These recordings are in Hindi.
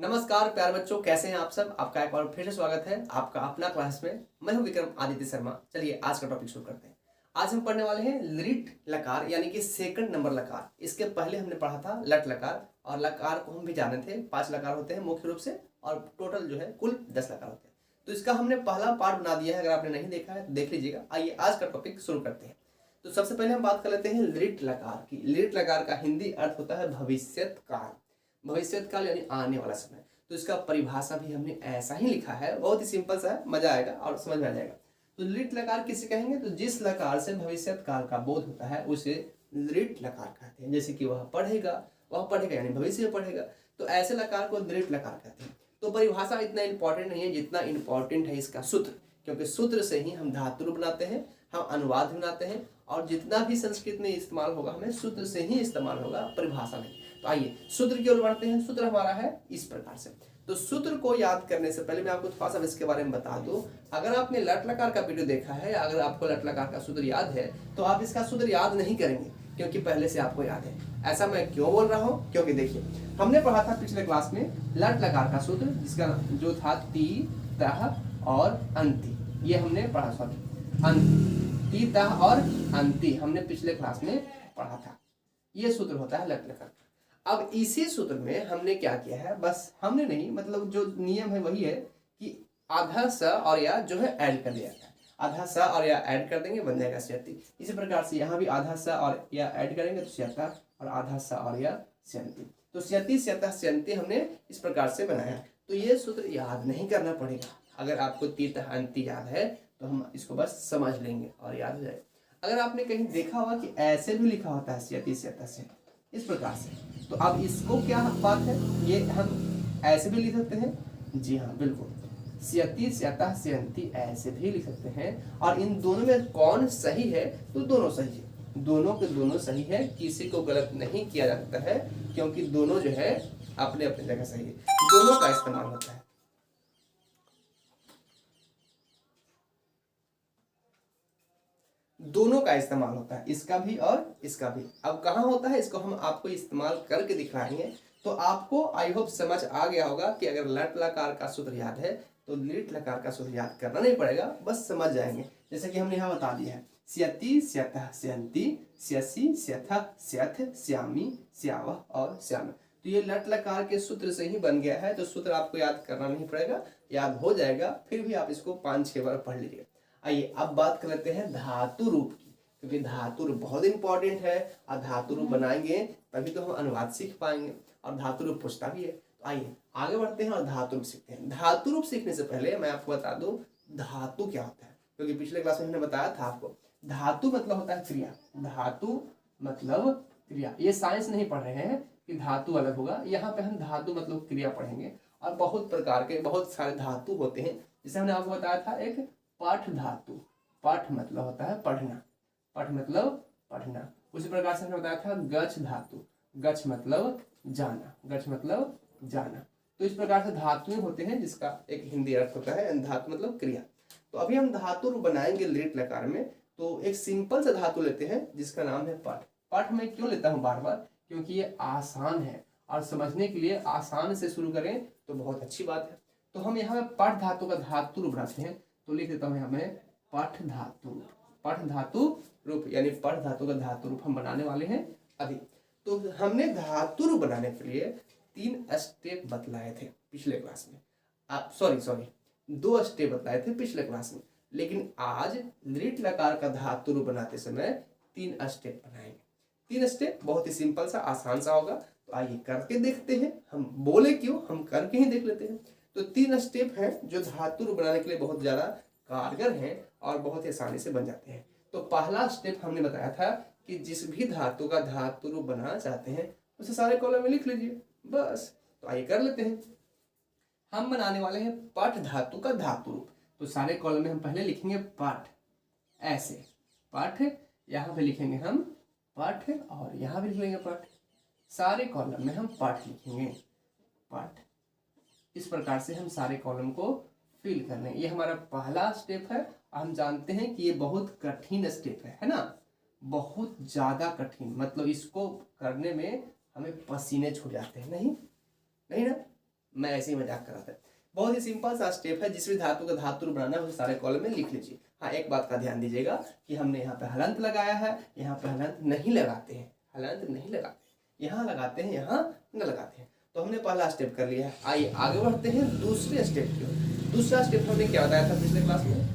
नमस्कार प्यारे बच्चों, कैसे हैं आप सब। आपका एक बार फिर से स्वागत है आपका अपना क्लास में। मैं हूं विक्रम आदित्य शर्मा। चलिए आज का टॉपिक शुरू करते हैं। आज हम पढ़ने वाले हैं लिट लकार यानी कि सेकंड नंबर लकार। इसके पहले हमने पढ़ा था लट लकार, और लकार को हम भी जाने थे 5 लकार होते हैं मुख्य रूप से, और टोटल जो है कुल 10 लकार होते हैं। तो इसका हमने पहला पार्ट बना दिया है, अगर आपने नहीं देखा है तो देख लीजिएगा। आइए आज का टॉपिक शुरू करते हैं। तो सबसे पहले हम बात कर लेते हैं लिट लकार की। लिट लकार का हिंदी अर्थ होता है भविष्यत काल। भविष्यत काल यानी आने वाला समय। तो इसका परिभाषा भी हमने ऐसा ही लिखा है, बहुत ही सिंपल सा है, मजा आएगा और समझ में आ जाएगा। तो लिट लकार किसे कहेंगे? तो जिस लकार से भविष्यत काल का बोध होता है उसे लिट लकार कहते हैं। जैसे कि वह पढ़ेगा यानी भविष्य में पढ़ेगा, तो ऐसे लकार को लिट लकार कहते हैं। तो परिभाषा इतना इंपॉर्टेंट नहीं है जितना इंपॉर्टेंट है इसका सूत्र, क्योंकि सूत्र से ही हम धातु बनाते हैं, हम अनुवाद बनाते हैं, और जितना भी संस्कृत में इस्तेमाल होगा हमें सूत्र से ही इस्तेमाल होगा, परिभाषा नहीं। तो आइए सूत्र की ओर बढ़ते हैं। सूत्र हमारा है इस प्रकार से। तो सूत्र को याद करने से पहले मैं आपको थोड़ा सा इसके बारे में बता दूं। अगर आपने लट लकार का वीडियो देखा है, अगर आपको लट लकार का सूत्र याद है, तो आप इसका सूत्र याद नहीं करेंगे क्योंकि पहले से आपको याद है। ऐसा मैं क्यों बोल रहा हूं? क्योंकि देखिए, हमने पढ़ा था पिछले क्लास में लट लकार का सूत्र, जिसका जो था ती, तह और अंति। ये हमने पढ़ा, ती, तह और अंति हमने पिछले क्लास में पढ़ा था। ये सूत्र होता है लट लकार। अब इसी सूत्र में हमने क्या किया है, बस हमने नहीं, मतलब जो नियम है वही है कि आधा स और या जो है ऐड कर दिया है। आधा स और या ऐड कर देंगे, बन जाएगा स्यति। इसी प्रकार से यहाँ भी आधा स और या ऐड करेंगे तो स्यता, और आधा स और या स्यंति। तो स्यति, स्यता, स्यंति हमने इस प्रकार से बनाया। तो ये सूत्र याद नहीं करना पड़ेगा। अगर आपको तीत अंति याद है तो हम इसको बस समझ लेंगे और याद हो जाएगा। अगर आपने कहीं देखा होगा कि ऐसे भी लिखा होता है स्यति, स्यता, स्यंति, इस प्रकार से, तो अब इसको क्या बात है, ये हम ऐसे भी लिख सकते हैं। जी हाँ, बिल्कुल, स्यति, स्यता, स्यंति ऐसे भी लिख सकते हैं। और इन दोनों में कौन सही है? तो दोनों सही है, दोनों के दोनों सही है, किसी को गलत नहीं किया जा सकता है, क्योंकि दोनों जो है अपने अपने जगह सही है। दोनों का इस्तेमाल होता है, दोनों का इस्तेमाल होता है, इसका भी और इसका भी। अब कहाँ होता है, इसको हम आपको इस्तेमाल करके दिखाएंगे। तो आपको आई होप समझ आ गया होगा कि अगर लट लकार का सूत्र याद है तो लिट लकार का सूत्र याद करना नहीं पड़ेगा, बस समझ जाएंगे। जैसे कि हमने यहाँ बता दिया है, स्यति, स्यतः, स्यंति, स्यसि, स्यथः, स्यथ, स्यामी, स्यावः और श्याम। तो ये लट लकार के सूत्र से ही बन गया है। तो सूत्र आपको याद करना नहीं पड़ेगा, याद हो जाएगा। फिर भी आप इसको 5-6 बार पढ़ लीजिए। आइए अब बात कर लेते हैं धातु रूप की, क्योंकि धातु रूप बहुत इंपॉर्टेंट है, और धातु रूप बनाएंगे तभी तो हम अनुवाद सीख पाएंगे, और धातु रूप पूछता भी है। तो आइए आगे बढ़ते हैं और धातु रूप सीखते हैं। धातु रूप सीखने से पहले मैं आपको बता दूं धातु क्या होता है, क्योंकि पिछले क्लास में हमने बताया था आपको। धातु मतलब होता है क्रिया, धातु मतलब क्रिया। ये साइंस नहीं पढ़ रहे हैं कि धातु अलग होगा, यहाँ पे हम धातु मतलब क्रिया पढ़ेंगे। और बहुत प्रकार के बहुत सारे धातु होते हैं, जैसे हमने आपको बताया था एक पठ धातु। पठ मतलब होता है पढ़ना, पठ मतलब पढ़ना। उसी प्रकार से हमने बताया था गच्छ धातु। गच्छ मतलब जाना, गच्छ मतलब जाना। तो इस प्रकार से धातुएं होते हैं, जिसका एक हिंदी अर्थ होता है धातु मतलब क्रिया। तो अभी हम धातु बनाएंगे लिट लकार में। तो एक सिंपल सा धातु लेते हैं जिसका नाम है पठ। पठ मैं क्यों लेता हूँ बार बार? क्योंकि ये आसान है, और समझने के लिए आसान से शुरू करें तो बहुत अच्छी बात है। तो हम यहाँ पे पठ धातु का धातु रूप बनाते हैं। तो लिख देता हूं यहाँ में पठ धातु। पठ धातु रूप यानी पठ धातु का धातु रूप हम बनाने वाले हैं अभी। तो हमने धातु रूप बनाने के लिए 3 स्टेप बतलाए थे पिछले क्लास में। सॉरी 2 स्टेप बतलाए थे पिछले क्लास में, लेकिन आज लिट लकार का धातु रूप बनाते समय 3 स्टेप बनाएंगे। 3 स्टेप बहुत ही सिंपल सा, आसान सा होगा। तो आइए करके देखते हैं। हम बोले क्यों, हम करके ही देख लेते हैं। तो 3 स्टेप हैं जो धातु रूप बनाने के लिए बहुत ज़्यादा कारगर हैं और बहुत ही आसानी से बन जाते हैं। तो पहला स्टेप हमने बताया था कि जिस भी धातु का धातु रूप बनाना चाहते हैं उसे सारे कॉलम में लिख लीजिए बस। तो आइए कर लेते हैं। हम बनाने वाले हैं पठ धातु का धातु रूप। तो सारे कॉलम में हम पहले लिखेंगे पठ, ऐसे पठ, यहाँ पे लिखेंगे हम पठ, और यहाँ भी लिख लेंगे पठ। सारे कॉलम में हम पठ लिखेंगे, पठ। इस प्रकार से हम सारे कॉलम को फिल कर लें। ये हमारा पहला स्टेप है। हम जानते हैं कि ये बहुत कठिन स्टेप है ना, बहुत ज़्यादा कठिन। मतलब इसको करने में हमें पसीने छूट जाते हैं, नहीं नहीं ना? मैं ऐसे ही मजाक कर रहा था। बहुत ही सिंपल सा स्टेप है, जिस भी धातु का धातु रूप बनाना है उसे सारे कॉलम में लिख लीजिए। हाँ, एक बात का ध्यान दीजिएगा कि हमने यहाँ पे हलंत लगाया है, यहाँ पे हलंत नहीं लगाते हैं, हलंत नहीं लगाते, यहाँ लगाते हैं, यहाँ न लगाते हैं। तो हमने पहला स्टेप कर लिया है। आइए आगे बढ़ते हैं दूसरे स्टेप की ओर। दूसरा स्टेप हमने क्या बताया था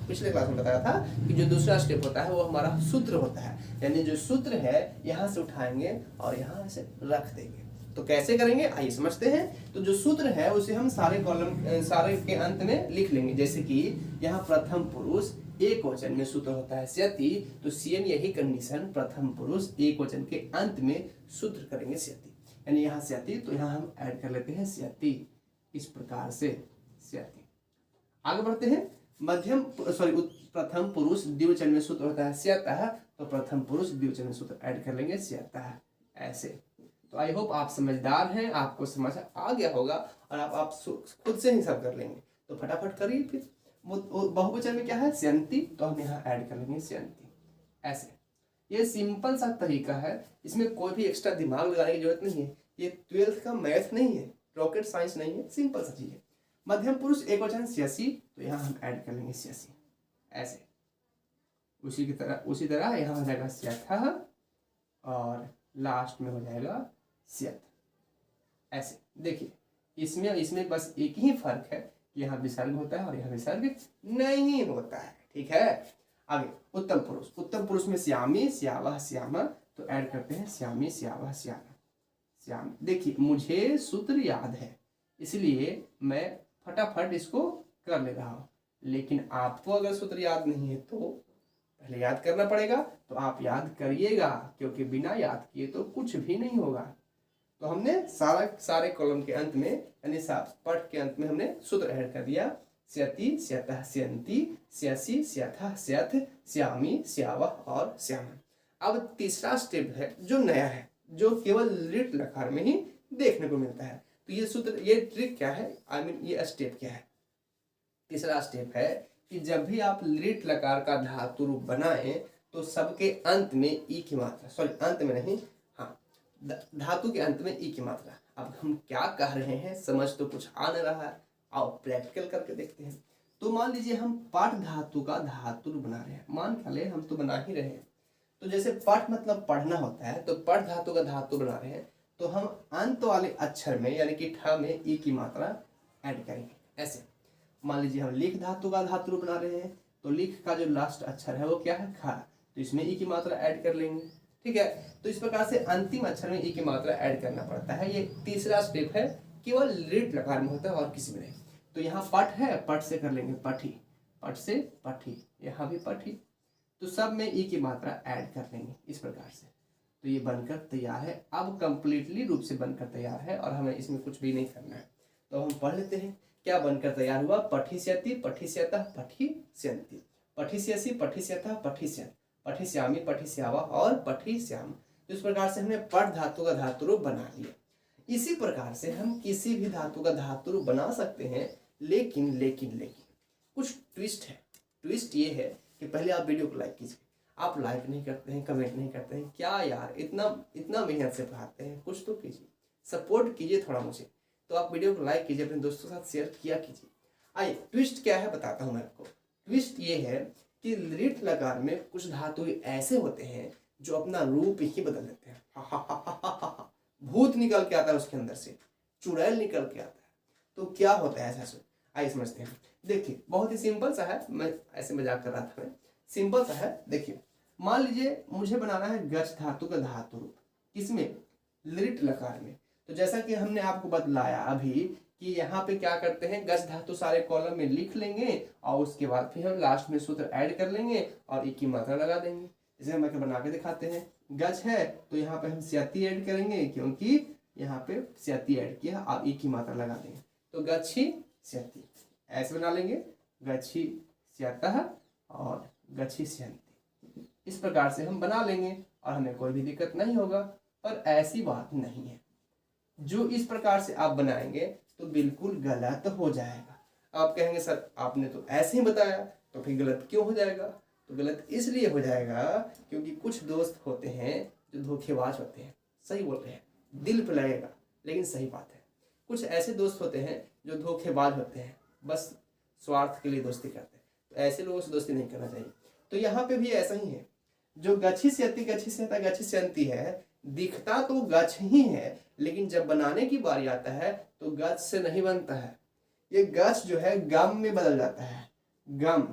पिछले क्लास में बताया था कि जो दूसरा स्टेप होता है वो हमारा सूत्र होता है, यानी जो सूत्र है यहाँ से उठाएंगे और यहाँ से रख देंगे। तो कैसे करेंगे आइए समझते हैं। तो जो सूत्र है उसे हम सारे कॉलम सारे के अंत में लिख लेंगे। जैसे कि यहाँ प्रथम पुरुष एक वचन में सूत्र होता है स्यति, तो सेम यही कंडीशन प्रथम पुरुष एक वचन के अंत में सूत्र करेंगे स्यति, यानी यहाँ स्यति, तो यहाँ हम ऐड कर लेते हैं स्यति, इस प्रकार से स्यति। आगे बढ़ते हैं। प्रथम पुरुष द्विवचन में सूत्र होता है स्यतः, तो प्रथम पुरुष द्विवचन में सूत्र ऐड कर लेंगे स्यतः, ऐसे। तो आई होप आप समझदार हैं, आपको समझ आ गया होगा और आप खुद से ही सब कर लेंगे। तो फटाफट करिए। फिर बहुवचन में क्या है स्यन्ति, तो हम यहाँ ऐड कर लेंगे स्यन्ति, ऐसे। ये सिंपल सा तरीका है, इसमें कोई भी एक्स्ट्रा दिमाग लगाने की जरूरत नहीं है। ये 12th का मैथ नहीं है, रॉकेट साइंस नहीं है, सिंपल सा चीज है। मध्यम पुरुष एक वचन स्यसि, तो यहाँ हम ऐड कर लेंगे स्यसि, ऐसे। उसी तरह यहाँ हो जाएगा स्यथः और लास्ट में हो जाएगा स्यत, ऐसे। देखिए इसमें बस एक ही फर्क है कि यहाँ विसर्ग होता है और यहाँ विसर्ग नहीं होता है, ठीक है। आगे उत्तम पुरुष में श्यामी श्यावः श्यामा, तो ऐड करते हैं श्यामी श्यावः श्यामा, श्याम। देखिए मुझे सूत्र याद है इसलिए मैं फटाफट इसको कर ले रहा हूँ, लेकिन आपको अगर सूत्र याद नहीं है तो पहले याद करना पड़ेगा। तो आप याद करिएगा, क्योंकि बिना याद किए तो कुछ भी नहीं होगा। तो हमने सारे कॉलम के अंत में यानी पठ के अंत में हमने सूत्र ऐड कर दिया, स्यति स्यतः स्यन्ति स्यसि स्यथः स्यथ श्यामी श्यावः और श्यामा। अब तीसरा स्टेप है जो नया है, जो केवल लिट लकार में ही देखने को मिलता है। तो ये सूत्र, ये ट्रिक क्या है, ये स्टेप क्या है। तीसरा स्टेप है कि जब भी आप लिट लकार का धातु रूप बनाएं तो सबके अंत में ई की मात्रा, सॉरी अंत में नहीं, हाँ धातु के अंत में ई की मात्रा। अब हम क्या कह रहे हैं समझ तो कुछ आ नहीं रहा है, आओ प्रैक्टिकल करके देखते हैं। तो मान लीजिए हम पाठ धातु का धातु रूप बना रहे हैं, मान के ले हम तो बना ही रहे हैं। तो जैसे पाठ मतलब पढ़ना होता है, तो पढ़ धातु का धातु बना रहे हैं, तो हम अंत वाले अक्षर में यानी कि ठ में ई की मात्रा ऐड करेंगे, ऐसे। मान लीजिए हम लिख धातु का धातु रूप बना रहे हैं, तो लिख का जो लास्ट अक्षर है वो क्या है ख, तो इसमें ई की मात्रा ऐड कर लेंगे, ठीक है। तो इस प्रकार से अंतिम अक्षर में ई की मात्रा ऐड करना पड़ता है। ये तीसरा स्टेप है, केवल लिट लकार में होता है और किसी में नहीं। तो यहाँ पठ है, पठ से कर लेंगे पठी, पठ से पठी, यहाँ भी पठी, तो सब में ई की मात्रा ऐड कर लेंगे इस प्रकार से। तो ये बनकर तैयार है, अब कंप्लीटली रूप से बनकर तैयार है और हमें इसमें कुछ भी नहीं करना है। तो हम पढ़ लेते हैं क्या बनकर तैयार हुआ। पठिष्यति पठिष्यतः पठिष्यन्ति, पठिष्यसि पठिष्यतः पठिष्यन्, पठिष्यामि पठिष्यावः और पठिष्याम। तो इस प्रकार से हमने पठ धातु का धातु रूप बना लिया। इसी प्रकार से हम किसी भी धातु का धातु रूप बना सकते हैं, लेकिन कुछ ट्विस्ट है। ट्विस्ट ये है कि पहले आप वीडियो को लाइक कीजिए। आप लाइक नहीं करते हैं, कमेंट नहीं करते हैं, क्या यार इतना मेहनत से पढ़ाते हैं, कुछ तो कीजिए, सपोर्ट कीजिए थोड़ा मुझे। तो आप वीडियो को लाइक कीजिए, अपने दोस्तों के साथ शेयर किया कीजिए। आइए ट्विस्ट क्या है बताता हूँ मैं आपको। ट्विस्ट ये है कि लिट लकार में कुछ धातु ऐसे होते हैं जो अपना रूप ही बदल देते हैं। भूत निकल के आता है उसके अंदर से, चुड़ैल निकल के आता है। तो क्या होता है ऐसा, आइए समझते हैं। देखिए बहुत ही सिंपल सा है, मैं ऐसे मजाक कर रहा था, मैं सिंपल सा है। देखिए मान लीजिए मुझे बनाना है गच धातु का धातु रूप, किसमें, लिट लकार में। तो जैसा कि हमने आपको बतलाया अभी कि यहाँ पे क्या करते हैं, गच धातु सारे कॉलम में लिख लेंगे और उसके बाद फिर हम लास्ट में सूत्र ऐड कर लेंगे और ई की मात्रा लगा देंगे। जैसे हम बना के दिखाते हैं, गच है तो यहाँ पे हम स्यति ऐड करेंगे, क्योंकि यहाँ पे स्यति ऐड किया, आप ई की मात्रा लगा देंगे। तो गच्छी स्यति ऐसे बना लेंगे, गच्छी स्यतः और गच्छी स्यन्ति। इस प्रकार से हम बना लेंगे और हमें कोई भी दिक्कत नहीं होगा। पर ऐसी बात नहीं है, जो इस प्रकार से आप बनाएंगे तो बिल्कुल गलत हो जाएगा। आप कहेंगे सर आपने तो ऐसे ही बताया, तो फिर गलत क्यों हो जाएगा। तो गलत इसलिए हो जाएगा क्योंकि कुछ दोस्त होते हैं जो धोखेबाज होते हैं। सही बोल रहे हैं, दिल पे लगेगा लेकिन सही बात है। कुछ ऐसे दोस्त होते हैं जो धोखेबाज होते हैं, बस स्वार्थ के लिए दोस्ती करते हैं, तो ऐसे लोगों से दोस्ती नहीं करना चाहिए। तो यहाँ पे भी ऐसा ही है, जो गच्छी सेयती है, दिखता तो गच्छ ही है, लेकिन जब बनाने की बारी आता है तो गच्छ से नहीं बनता है। ये गच्छ जो है गम में बदल जाता है, गम,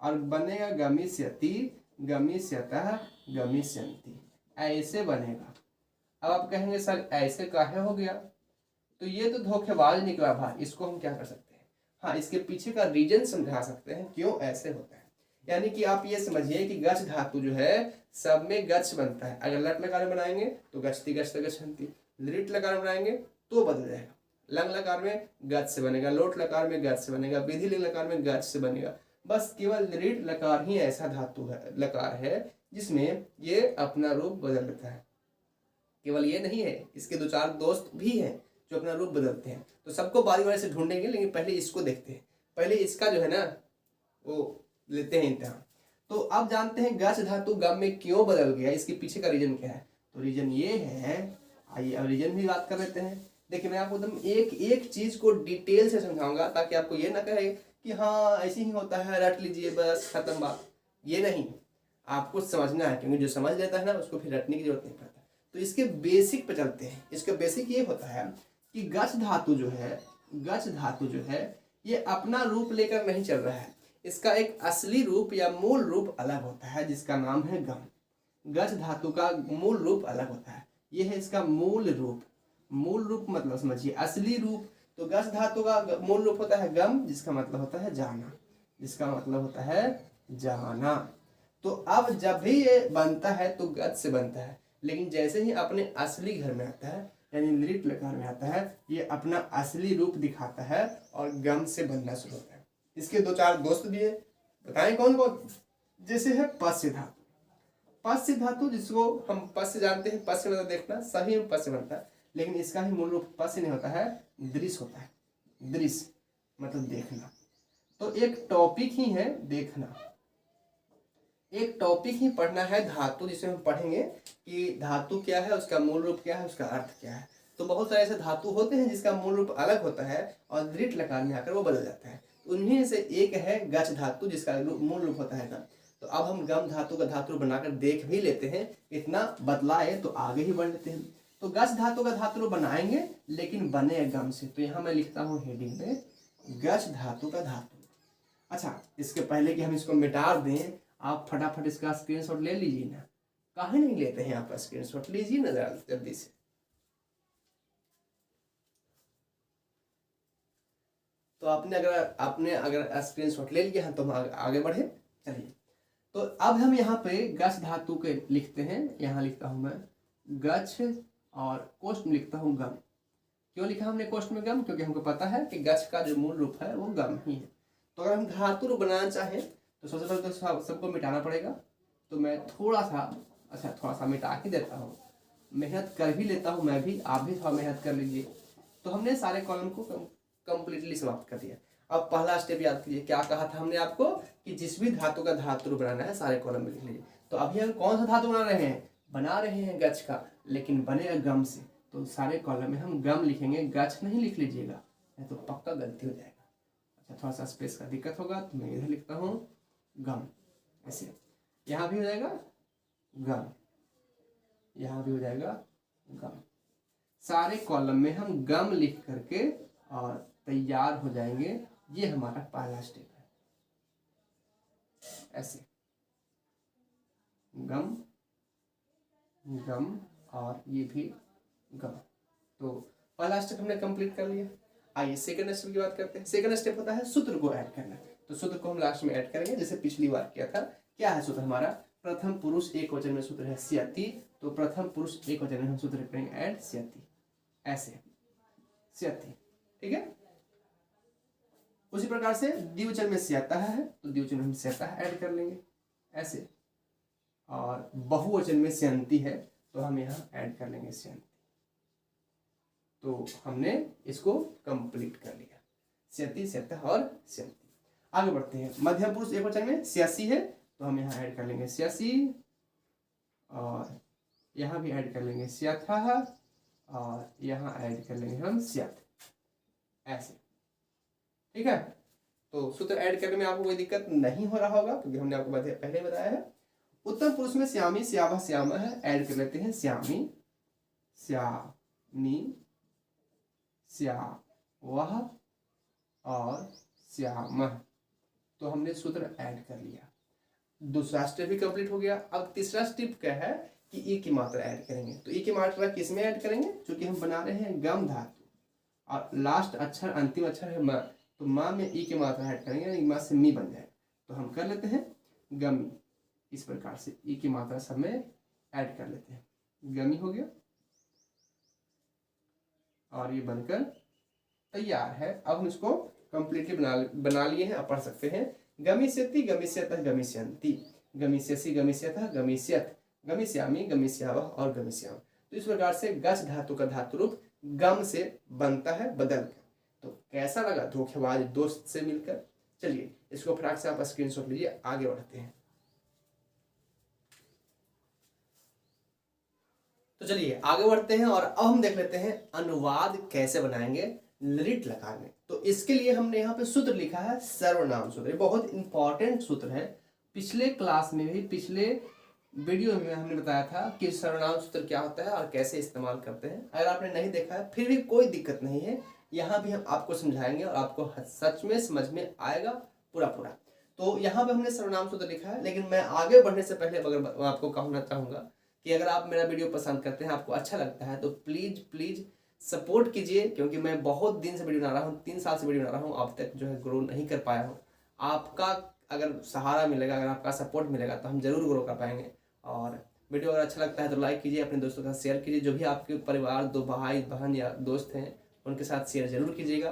और बनेगा गमिष्यति, गमिष्यतः, गमिष्यन्ति, ऐसे बनेगा। अब आप कहेंगे सर ऐसे काहे हो गया, तो ये तो धोखेबाज निकला भाई, इसको हम क्या कर सकते हैं? हाँ, इसके पीछे का रीजन समझा सकते हैं क्यों ऐसे होता है। यानी कि आप ये समझिए कि गच्छ धातु जो है सब में गच्छ बनता है। अगर लट लकार में बनाएंगे तो गच्छति गच्छते गच्छन्ति, लिट लकार में बनाएंगे तो बदल जाएगा, लंग लकार में गच्छ से बनेगा, लोट लकार में गच्छ से बनेगा, विधि लिंग लकार में गच्छ से बनेगा। बस केवल रीट लकार ही ऐसा धातु है, लकार है, जिसमें ये अपना रूप बदल लेता है। केवल ये नहीं है, इसके दो चार दोस्त भी हैं जो अपना रूप बदलते हैं। तो सबको बारी बारी से ढूंढेंगे, लेकिन पहले इसको देखते हैं, पहले इसका जो है ना वो लेते हैं इम्तिहान। तो अब जानते हैं गच्छ धातु गम में क्यों बदल गया, इसके पीछे का रीजन क्या है। तो रीजन ये है, आइए अब रीजन भी बात कर लेते हैं। देखिए मैं आपको एकदम एक एक चीज को डिटेल से समझाऊंगा, ताकि आपको ये ना कहे कि हाँ ऐसे ही होता है, रट लीजिए बस खत्म बात। ये नहीं, आपको समझना है, क्योंकि जो समझ लेता है ना उसको फिर रटने की जरूरत नहीं पड़ता। तो इसके बेसिक पे चलते हैं। इसका बेसिक ये होता है कि गच्छ धातु जो है ये अपना रूप लेकर नहीं चल रहा है, इसका एक असली रूप या मूल रूप अलग होता है, जिसका नाम है गम। गच्छ धातु का मूल रूप अलग होता है, ये है इसका मूल रूप। मूल रूप मतलब समझिए असली रूप। तो गच्छ धातु का मूल रूप होता है गम, जिसका मतलब होता है जाना, जिसका मतलब होता है जाना। तो अब जब भी ये बनता है तो गच्छ से बनता है, लेकिन जैसे ही अपने असली घर में आता है, यानी लिट लकार में आता है, ये अपना असली रूप दिखाता है और गम से बनना शुरू होता है। इसके दो चार दोस्त भी है, बताएं कौन कौन। जैसे है पस्य धातु। पस्य धातु जिसको हम पस्य जानते हैं, पस्य मतलब देखना, सही में पस्य बनता है, लेकिन इसका ही मूल रूप पस्य नहीं होता है, दृश्य होता है। दृश्य मतलब देखना। तो एक टॉपिक ही है देखना, एक टॉपिक ही पढ़ना है धातु, जिसे हम पढ़ेंगे कि धातु क्या है, उसका मूल रूप क्या है, उसका अर्थ क्या है। तो बहुत सारे ऐसे धातु होते हैं जिसका मूल रूप अलग होता है और दृढ़ लकार में आकर वो बदल जाता है। उन्हीं से एक है गच्छ धातु, जिसका मूल रूप होता है गम। तो अब हम गम धातु का धातु बनाकर देख भी लेते हैं, इतना बदलाए तो आगे ही बढ़ लेते हैं। तो गच्छ धातु का धातु बनाएंगे, लेकिन बने गम से। तो यहाँ मैं लिखता हूँ हेडिंग में गच्छ धातु का धातु। अच्छा, इसके पहले कि हम इसको मिटा दें, आप फटाफट इसका स्क्रीनशॉट ले लीजिए ना। काहे नहीं लेते हैं आप स्क्रीनशॉट, लीजिए ना जरा जल्दी से। तो आपने अगर स्क्रीनशॉट ले लिया है तो हम आगे बढ़े। चलिए, तो अब हम यहाँ पे गच्छ धातु के लिखते हैं। यहाँ लिखता हूँ मैं गच्छ और कोष्ठ में लिखता हूँ गम। क्यों लिखा हमने कोष्ठ में गम? क्योंकि हमको पता है कि गच्छ का जो मूल रूप है वो गम ही है। तो अगर हम धातु रूप बनाना चाहें तो सबसे पहले तो सबको मिटाना पड़ेगा। तो मैं थोड़ा सा मिटा के देता हूँ, मेहनत कर भी लेता हूँ मैं भी, आप भी थोड़ा मेहनत कर लीजिए। तो हमने सारे कॉलम को कंप्लीटली समाप्त कर दिया। अब पहला स्टेप याद कीजिए, क्या कहा था हमने आपको कि जिस भी धातु का धातु बनाना है सारे कॉलम में लिख लीजिए। तो अभी हम कौन सा धातु बना रहे हैं गच्छ का, लेकिन बनेगा गम से। तो सारे कॉलम में हम गम लिखेंगे, गच्छ नहीं लिख लीजिएगा, नहीं तो पक्का गलती हो जाएगा। अच्छा, थोड़ा सा स्पेस का दिक्कत होगा तो मैं इधर लिखता हूँ गम, ऐसे। यहाँ भी हो जाएगा गम, यहाँ भी हो जाएगा गम। सारे कॉलम में हम गम लिख करके और तैयार हो जाएंगे। ये हमारा पहला स्टेप है, ऐसे गम गम और ये भी गम। तो पहला स्टेप हमने कंप्लीट कर लिया। आइए सेकंड स्टेप की बात करते हैं। सेकंड स्टेप होता है सूत्र को ऐड करना। तो सूत्र को हम लास्ट में ऐड करेंगे, जैसे पिछली बार किया था। क्या है सूत्र हमारा? प्रथम पुरुष एक वचन में सूत्र है स्यति। तो प्रथम पुरुष एक वचन में हम सूत्र करेंगे ऐड स्यति, ऐसे स्यति, ठीक है। उसी प्रकार से द्विवचन में स्यतः है तो द्विवचन में हम स्यतः ऐड कर लेंगे, ऐसे। और बहुवचन में स्यन्ति है तो हम यहाँ ऐड कर लेंगे स्यन्ति। तो हमने इसको कंप्लीट कर लिया, स्यति, स्यतः और स्यन्ति। आगे बढ़ते हैं। मध्यम पुरुष एक वचन में स्यासी है तो हम यहाँ ऐड कर लेंगे स्यासी, और यहाँ भी ऐड कर लेंगे स्यथः, और यहाँ ऐड कर लेंगे हम स्यथ। ऐसे, ठीक है। तो सूत्र ऐड करने में आपको कोई दिक्कत नहीं हो रहा होगा क्योंकि हमने आपको पहले ही बताया है। उत्तम पुरुष में श्यामी, श्यामा, श्यामा है, ऐड कर लेते हैं श्यामी, श्यामी, श्यावह और श्यामः। तो हमने सूत्र ऐड कर लिया, दूसरा स्टेप भी कंप्लीट हो गया। अब तीसरा स्टेप क्या है कि ई की मात्रा ऐड करेंगे। तो ई की मात्रा किस में ऐड करेंगे, क्योंकि हम बना रहे हैं गम धातु और लास्ट अक्षर अंतिम अक्षर है म, तो माँ में ई की मात्रा ऐड करेंगे, यानी माँ से मी बन जाएगा। तो हम कर लेते हैं गमी, इस प्रकार से ई की मात्रा सब में ऐड कर लेते हैं, गमी हो गया और ये बनकर तैयार है। अब हम इसको कंप्लीटली बना लिए हैं, आप पढ़ सकते हैं। गमिष्यति, गमिष्यतः, गमिष्यन्ति, गमिष्यसि, गमिष्यतः, गमिष्यत, गमिष्यामि, गमिष्यावः और गमिष्याम। तो इस प्रकार से गच धातु का धातु रूप गम से बनता है बदल कर। तो कैसा लगा धोखेबाज दोस्त से मिलकर? चलिए इसको फटाक से आप स्क्रीनशॉट लीजिए, आगे बढ़ते हैं। तो चलिए आगे बढ़ते हैं और अब हम देख लेते हैं अनुवाद कैसे बनाएंगे लिट लकार में। तो इसके लिए हमने यहाँ पे सूत्र लिखा है सर्वनाम सूत्र, बहुत इंपॉर्टेंट सूत्र है। पिछले क्लास में भी, पिछले वीडियो में हमने बताया था कि सर्वनाम सूत्र क्या होता है और कैसे इस्तेमाल करते हैं। अगर आपने नहीं देखा है फिर भी कोई दिक्कत नहीं है, यहाँ भी हम आपको समझाएंगे और आपको सच में समझ में आएगा पूरा। तो यहाँ पे हमने सर्वनाम सूत्र लिखा है, लेकिन मैं आगे बढ़ने से पहले अगर आपको कहना चाहूँगा कि अगर आप मेरा वीडियो पसंद करते हैं, आपको अच्छा लगता है, तो प्लीज़ सपोर्ट कीजिए, क्योंकि मैं बहुत दिन से वीडियो बना रहा हूँ, 3 साल से वीडियो बना रहा हूँ, अब तक जो है ग्रो नहीं कर पाया हूँ। आपका अगर सहारा मिलेगा, अगर आपका सपोर्ट मिलेगा तो हम जरूर ग्रो कर पाएंगे। और वीडियो अगर अच्छा लगता है तो लाइक कीजिए, अपने दोस्तों के साथ शेयर कीजिए, जो भी आपके परिवार, 2 भाई बहन या दोस्त हैं उनके साथ शेयर जरूर कीजिएगा।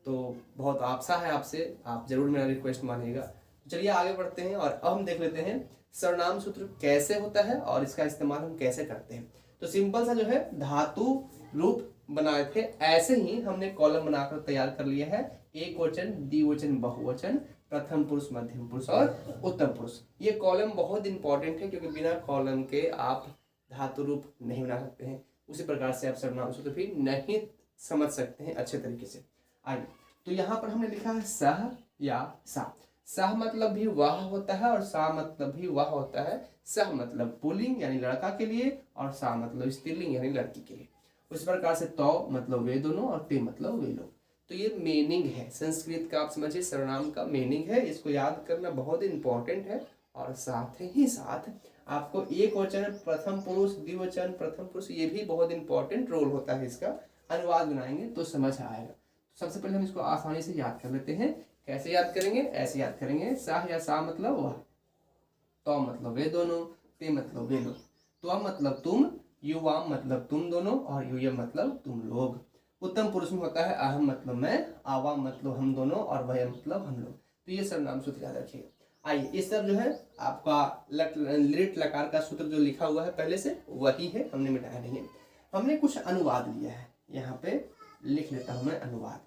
तो बहुत आशा है आपसे, आप जरूर मेरा रिक्वेस्ट मानिएगा। चलिए आगे बढ़ते हैं और अब हम देख लेते हैं सर्वनाम सूत्र कैसे होता है और इसका इस्तेमाल हम कैसे करते हैं। तो सिंपल सा जो है धातु रूप बनाए थे, ऐसे ही हमने कॉलम बनाकर तैयार कर लिया है। एक वचन, द्विवचन, बहुवचन, प्रथम पुरुष, मध्यम पुरुष और उत्तम पुरुष। ये कॉलम बहुत इंपॉर्टेंट है, क्योंकि बिना कॉलम के आप धातु रूप नहीं बना सकते हैं। उसी प्रकार से आप सर्वनाम सूत्र भी नहीं समझ सकते हैं अच्छे तरीके से। आइए, तो यहाँ पर हमने लिखा है सह या सा। सह मतलब भी वह होता है और सा मतलब भी वह होता है। सह मतलब पुल्लिंग यानी लड़का के लिए और सा मतलब स्त्रीलिंग यानी लड़की के लिए। उस प्रकार से तो मतलब वे दोनों और ते मतलब वे लोग। तो ये मीनिंग है संस्कृत का, आप समझिए सर्वनाम का मीनिंग है। इसको याद करना बहुत इंपॉर्टेंट है। और साथ ही साथ आपको एक वचन, प्रथम पुरुष, द्विवचन, प्रथम पुरुष, ये भी बहुत इंपॉर्टेंट रोल होता है इसका। अनुवाद बनाएंगे तो समझ आएगा। सबसे पहले हम इसको आसानी से याद कर लेते हैं। कैसे याद करेंगे? ऐसे याद करेंगे, साह या सा मतलब वह, तो मतलब वे दोनों, ते मतलब वे लोग, तो मतलब तुम, युवाम मतलब तुम दोनों और यूयम मतलब तुम लोग। उत्तम पुरुष में होता है अहम मतलब मैं, आवाम मतलब हम दोनों और वह मतलब हम लोग। तो ये सर्वनाम सूत्र याद रखिएगा। आइए, इस सब जो है आपका लिट लकार का सूत्र जो लिखा हुआ है पहले से वही है, हमने मिटाया नहीं है। हमने कुछ अनुवाद लिया है, यहाँ पे लिख लेता हूँ मैं अनुवाद।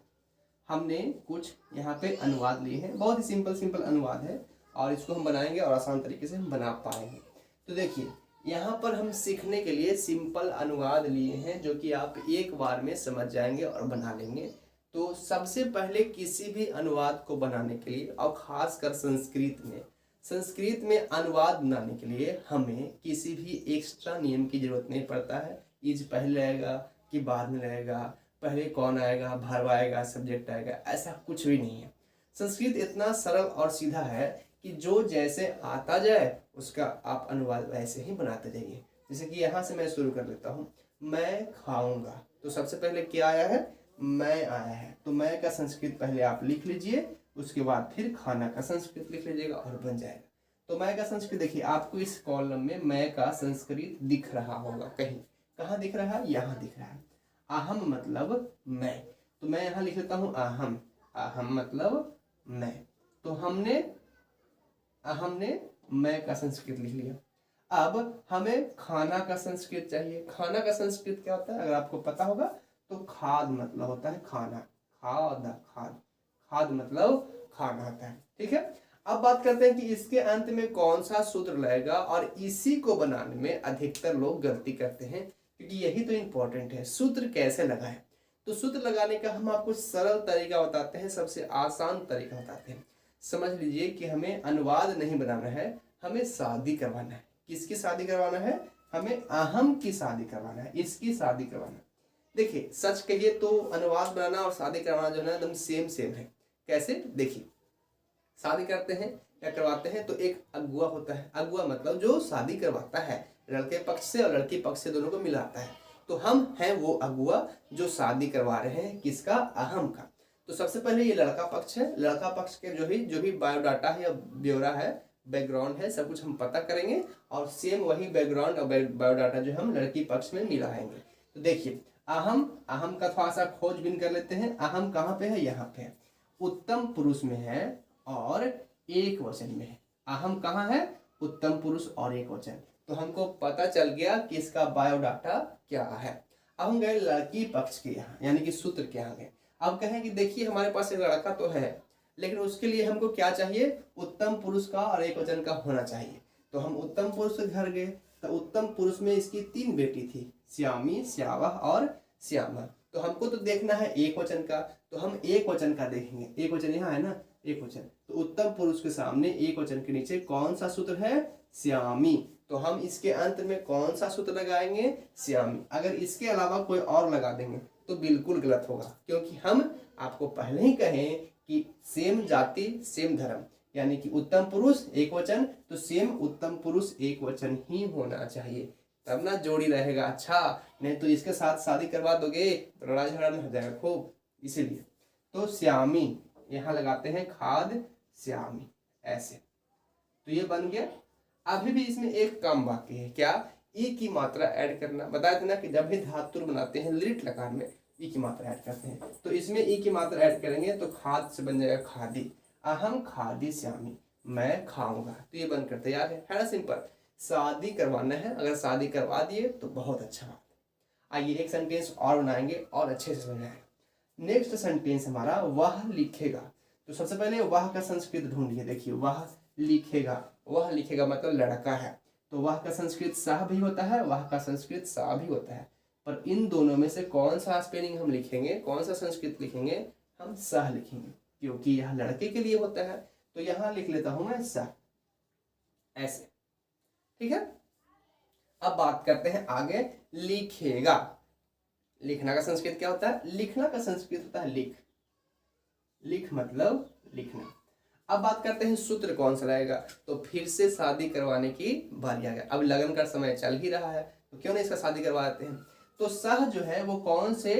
हमने कुछ यहाँ पे अनुवाद लिए हैं, बहुत ही सिंपल अनुवाद है और इसको हम बनाएंगे और आसान तरीके से हम बना पाएंगे। तो देखिए, यहाँ पर हम सीखने के लिए सिंपल अनुवाद लिए हैं जो कि आप एक बार में समझ जाएंगे और बना लेंगे। तो सबसे पहले किसी भी अनुवाद को बनाने के लिए, और खासकर संस्कृत में अनुवाद बनाने के लिए हमें किसी भी एक्स्ट्रा नियम की जरूरत नहीं पड़ता है। इज पहले रहेगा कि बाद में रहेगा, पहले कौन आएगा, वर्ब आएगा, सब्जेक्ट आएगा, ऐसा कुछ भी नहीं है। संस्कृत इतना सरल और सीधा है कि जो जैसे आता जाए उसका आप अनुवाद वैसे ही बनाते जाइए। जैसे कि यहाँ से मैं शुरू कर लेता हूँ, मैं खाऊंगा। तो सबसे पहले क्या आया है? मैं आया है। तो मैं का संस्कृत पहले आप लिख लीजिए, उसके बाद फिर खाना का संस्कृत लिख लीजिएगा और बन जाएगा। तो मैं का संस्कृत देखिए, आपको इस कॉलम में मैं का संस्कृत दिख रहा होगा कहीं। कहाँ दिख रहा है? यहाँ दिख रहा है। अहम मतलब मैं, तो मैं यहाँ लिख लेता हूँ अहम। अहम मतलब मैं। तो हमने मैं का संस्कृत लिख लिया। अब हमें खाना का संस्कृत चाहिए। खाना का संस्कृत क्या होता है अगर आपको पता होगा तो खाद मतलब होता है खाना। खाद मतलब खाना होता है। ठीक है, अब बात करते हैं कि इसके अंत में कौन सा सूत्र लगेगा, और इसी को बनाने में अधिकतर लोग गलती करते हैं, क्योंकि यही तो इम्पोर्टेंट है, सूत्र कैसे लगाएं। तो सूत्र लगाने का हम आपको सरल तरीका बताते हैं, सबसे आसान तरीका बताते हैं। समझ लीजिए कि हमें अनुवाद नहीं बनाना है, हमें शादी करवाना है। किसकी शादी करवाना है? हमें अहम की शादी करवाना है, इसकी शादी करवाना है। देखिए सच कहिए तो अनुवाद बनाना और शादी करवाना जो है ना एकदम सेम सेम है। कैसे? देखिए शादी करते हैं या करवाते हैं तो एक अगुआ होता है। अगुआ मतलब जो शादी करवाता है, लड़के पक्ष से और लड़की पक्ष से दोनों को मिलाता है। तो हम हैं वो अगुआ जो शादी करवा रहे हैं, किसका? अहम का। तो सबसे पहले ये लड़का पक्ष है, लड़का पक्ष के जो भी बायोडाटा है या ब्यौरा है, बैकग्राउंड है, सब कुछ हम पता करेंगे और सेम वही बैकग्राउंड और बायोडाटा जो हम लड़की पक्ष में मिलाएंगे। तो देखिए अहम का थोड़ा सा खोजबीन कर लेते हैं। अहम कहाँ पे है? यहाँ पे है, उत्तम पुरुष में है और एक वचन में है। अहम कहाँ है? उत्तम पुरुष और एक वचन। तो हमको पता चल गया कि इसका बायोडाटा क्या है। अब हम गए लड़की पक्ष के यहाँ, यानी कि सूत्र के यहाँ गए। अब कहें कि देखिए हमारे पास एक लड़का तो है, लेकिन उसके लिए हमको क्या चाहिए? उत्तम पुरुष का और एक वचन का होना चाहिए। तो हम उत्तम पुरुष के घर गए, तो उत्तम पुरुष में इसकी 3 बेटी थी, श्यामी, श्यावह और श्यामा। तो हमको तो देखना है एक वचन का, तो हम एक वचन का देखेंगे। एक वचन यहाँ है ना, एक वचन। तो उत्तम पुरुष के सामने एक वचन के नीचे कौन सा सूत्र है? श्यामी। तो हम इसके अंत में कौन सा सूत्र लगाएंगे? श्यामी। अगर इसके अलावा कोई और लगा देंगे तो बिल्कुल गलत होगा, क्योंकि हम आपको पहले ही कहें कि सेम जाति सेम धर्म, यानी कि उत्तम पुरुष एक वचन, तो सेम उत्तम पुरुष एक वचन ही होना चाहिए, तब ना जोड़ी रहेगा। अच्छा, नहीं तो इसके साथ शादी करवा दोगे तो लड़ाई झगड़ा हो जाएगा खूब। इसीलिए तो श्यामी यहाँ लगाते हैं, खाद श्यामी, ऐसे। तो ये बन गया। अभी भी इसमें एक काम बाकी है, क्या? ई की मात्रा ऐड करना। बताया था ना कि जब भी धातुर बनाते हैं लिट लकार में ई की मात्रा ऐड करते हैं, तो इसमें ई की मात्रा ऐड करेंगे तो खाद से बन जाएगा खादी। अहम खादी श्यामी, मैं खाऊंगा। तो ये बनकर तैयार है ना, सिंपल। शादी करवाना है, अगर शादी करवा दिए तो बहुत अच्छा बात। आइए एक सेंटेंस और बनाएंगे और अच्छे से समझाएंगे। नेक्स्ट सेंटेंस हमारा वह लिखेगा। तो सबसे पहले वह का संस्कृत ढूंढिए। देखिए वह लिखेगा, वह लिखेगा मतलब लड़का है, तो वह का संस्कृत सह भी होता है, वह का संस्कृत सा भी होता है। पर इन दोनों में से कौन सा स्पेलिंग हम लिखेंगे, कौन सा संस्कृत लिखेंगे? हम सह लिखेंगे, क्योंकि यह लड़के के लिए होता है। तो यहां लिख लेता हूं मैं सह, ऐसे। ठीक है। अब बात करते हैं आगे, लिखेगा। लिखना का संस्कृत क्या होता है? लिखना का संस्कृत होता है लिख। लिख मतलब लिखना। अब बात करते हैं सूत्र कौन सा रहेगा। तो फिर से शादी करवाने की बारी आ गया। अब लगन का समय चल ही रहा है, तो क्यों नहीं इसका शादी करवा देते हैं। तो सह जो है वो कौन से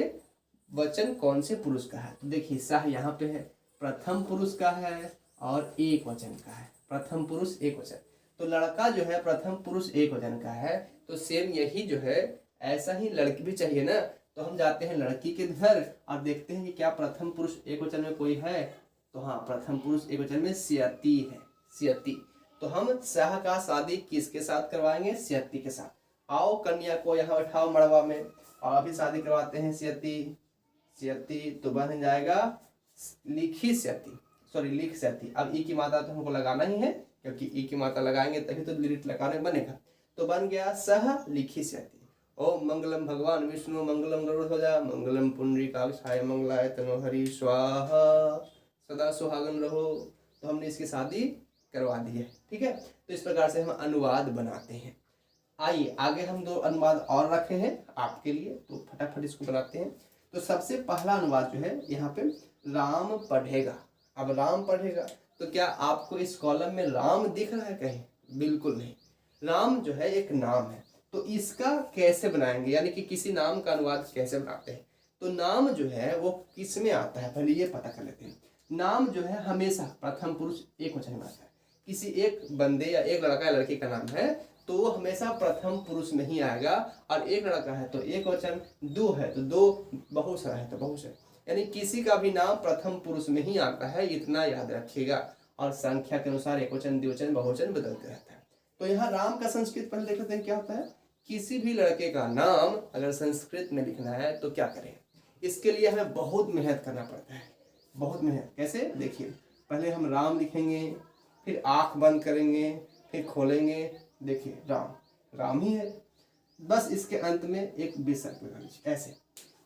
वचन, कौन से पुरुष का है? तो देखिए सह यहाँ पे है, प्रथम पुरुष का है और एक वचन का है। प्रथम पुरुष एक वचन, तो लड़का जो है प्रथम पुरुष एक वचन का है। तो सेम यही जो है ऐसा ही लड़की भी चाहिए ना। तो हम जाते हैं लड़की के घर और देखते हैं कि क्या प्रथम पुरुष एक वचन में कोई है। तो हाँ, प्रथम पुरुष एक वचन में श्यति है, श्यति। तो हम सह का शादी किसके साथ करवाएंगे? श्यति के साथ। आओ कन्या को यहाँ बैठाओ मड़वा में और अभी शादी करवाते हैं श्यति, श्यति। तो बन जाएगा लिखी श्यति, सॉरी लिख श्यति। अब ई की मात्रा तो हमको लगाना ही है, क्योंकि ई की मात्रा लगाएंगे तभी तो लिट लगाने बनेगा। तो बन गया सह लिखी श्यति। ओम मंगलम भगवान विष्णु मंगलम गरुड़ध्वजा मंगलम पुंडरीकाक्षाय मंगलाय तनोहरि स्वाहा, सदा सुहागन रहो। तो हमने इसकी शादी करवा दी है। ठीक है। तो इस प्रकार से हम अनुवाद बनाते हैं। आइए आगे हम 2 अनुवाद और रखे हैं आपके लिए, तो फटाफट इसको बनाते हैं। तो सबसे पहला अनुवाद जो है यहाँ पे राम पढ़ेगा। अब राम पढ़ेगा तो क्या आपको इस कॉलम में राम दिख रहा है कहीं? बिल्कुल नहीं। राम जो है एक नाम है, तो इसका कैसे बनाएंगे, यानी कि किसी नाम का अनुवाद कैसे बनाते हैं। तो नाम जो है वो किस में आता है, पहले ये पता कर लेते हैं। नाम जो है हमेशा प्रथम पुरुष एक वचन में आता है। किसी एक बंदे या एक लड़का या लड़की का नाम है तो वो हमेशा प्रथम पुरुष में ही आएगा। और एक लड़का है तो एक वचन, दो है तो दो, बहुशः है तो बहुशः, यानी किसी का भी नाम प्रथम पुरुष में ही आता है, इतना याद रखिएगा। और संख्या के अनुसार एक वचन, द्विवचन, बहुवचन बदलते रहता है। तो यहाँ राम का संस्कृत पहले देख लेते हैं क्या होता है। किसी भी लड़के का नाम अगर संस्कृत में लिखना है तो क्या करें, इसके लिए हमें बहुत मेहनत करना पड़ता है, बहुत मेहनत। कैसे? देखिए पहले हम राम लिखेंगे, फिर आंख बंद करेंगे, फिर खोलेंगे, देखिए राम, राम ही है। बस इसके अंत में एक विसर्ग लगा लीजिए ऐसे।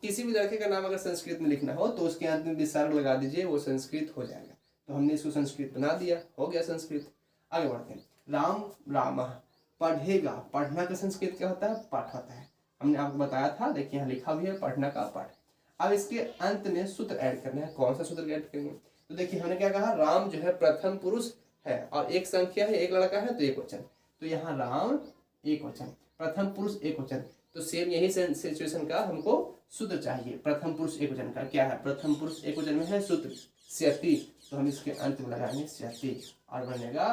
किसी भी लड़के का नाम अगर संस्कृत में लिखना हो तो उसके अंत में विसर्ग लगा दीजिए, वो संस्कृत हो जाएगा। तो हमने इसको संस्कृत बना दिया, हो गया संस्कृत। आगे बढ़ते हैं। राम रामः पढ़ेगा, पढ़ना का संस्कृत क्या होता है? पठ होता है। हमने आपको बताया था, देखिए यहाँ लिखा भी है पढ़ना का पठ। अब इसके अंत में सूत्र ऐड करना है। कौन सा सूत्र ऐड करेंगे? तो देखिए हमने क्या कहा, राम जो है प्रथम पुरुष है और एक संख्या है, एक लड़का है तो एक वचन। तो यहाँ राम एक वचन, प्रथम पुरुष एक वचन। तो सेम यही सिचुएशन का हमको सूत्र चाहिए। प्रथम पुरुष एक वचन का क्या है? प्रथम पुरुष एक वचन में है सूत्र स्यति, तो हम इसके अंत में लगाएंगे स्यति और बनेगा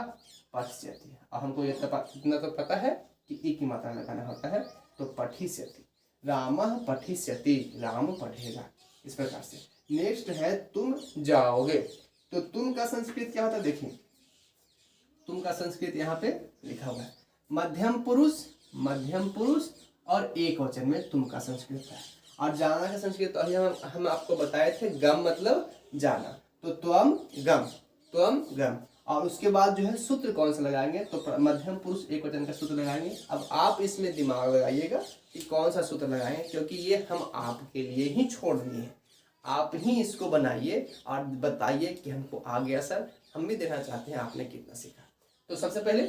पठ्यति। और हमको ये इतना तो पता है कि ई की मात्रा लगाना होता है, तो पठिष्यति। रामः पठिष्यति, राम पढ़ेगा, इस प्रकार से। नेक्स्ट है तुम जाओगे। तो तुम का संस्कृत क्या होता है? देखिए तुम का संस्कृत यहाँ पे लिखा हुआ है, मध्यम पुरुष और एक वचन में तुम का संस्कृत है। और जाना का संस्कृत तो हम आपको बताए थे, गम मतलब जाना, तो त्वम गम। और उसके बाद जो है सूत्र कौन सा लगाएंगे? तो मध्यम पुरुष एक वचन का सूत्र लगाएंगे। अब आप इसमें दिमाग लगाइएगा कि कौन सा सूत्र लगाएंगे, क्योंकि ये हम आपके लिए ही छोड़ दिए हैं। आप ही इसको बनाइए और बताइए कि हमको आ गया सर, हम भी देखना चाहते हैं आपने कितना सीखा। तो सबसे पहले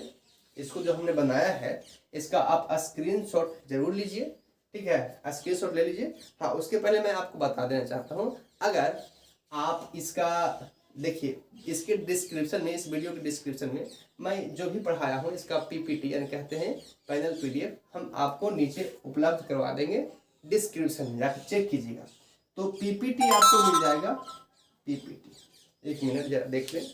इसको जो हमने बनाया है इसका आप स्क्रीनशॉट जरूर लीजिए, ठीक है, स्क्रीनशॉट ले लीजिए। हाँ, उसके पहले मैं आपको बता देना चाहता हूँ, अगर आप इसका देखिए इसके डिस्क्रिप्शन में, इस वीडियो के डिस्क्रिप्शन में मैं जो भी पढ़ाया हूँ इसका पीपीटी यानी कहते हैं पैनल पीडीएफ, हम आपको नीचे उपलब्ध करवा देंगे डिस्क्रिप्शन में, जाकर चेक कीजिएगा। तो पीपीटी आपको मिल जाएगा, पीपीटी, एक मिनट जरा देख लें।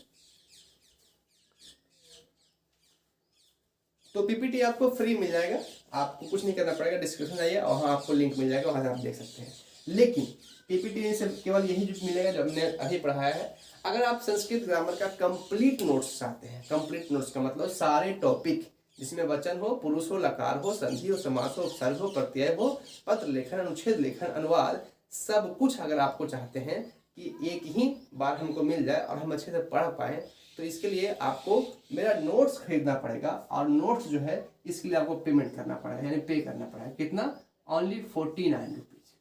तो पीपीटी आपको फ्री मिल जाएगा, आपको कुछ नहीं करना पड़ेगा, डिस्क्रिप्शन जाइए और वहाँ आपको लिंक मिल जाएगा, वहाँ से आप देख सकते हैं। लेकिन पीपीटी से केवल यही जो मिलेगा जो हमने अभी पढ़ाया है। अगर आप संस्कृत ग्रामर का कंप्लीट नोट्स चाहते हैं, कंप्लीट नोट्स का मतलब सारे टॉपिक जिसमें वचन हो, पुरुष हो, लकार हो, संधि हो, समास हो, उपसर्ग हो, प्रत्यय हो, पत्र लेखन, अनुच्छेद लेखन, अनुवाद, सब कुछ अगर आपको चाहते हैं कि एक ही बार हमको मिल जाए और हम अच्छे से पढ़ पाएँ, तो इसके लिए आपको मेरा नोट्स खरीदना पड़ेगा। और नोट्स जो है इसके लिए आपको पेमेंट करना पड़ेगा, यानी पे करना पड़ेगा। कितना? ओनली 49 रुपीज,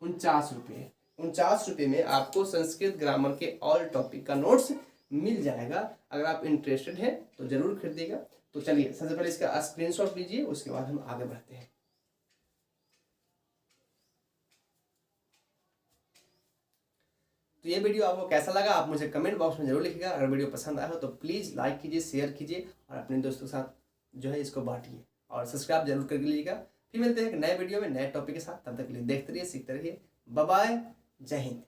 49 रुपये। 49 रुपये में आपको संस्कृत ग्रामर के ऑल टॉपिक का नोट्स मिल जाएगा। अगर आप इंटरेस्टेड हैं तो जरूर खरीदिएगा। तो चलिए सबसे पहले इसका स्क्रीनशॉट लीजिए, उसके बाद हम आगे बढ़ते हैं। तो ये वीडियो आपको कैसा लगा आप मुझे कमेंट बॉक्स में जरूर लिखिएगा। अगर वीडियो पसंद आया हो तो प्लीज़ लाइक कीजिए, शेयर कीजिए और अपने दोस्तों के साथ जो है इसको बांटिए और सब्सक्राइब जरूर कर लीजिएगा। फिर मिलते हैं एक नए वीडियो में नए टॉपिक के साथ, तब तक के लिए देखते रहिए, सीखते रहिए। बाय बाय, जय हिंद।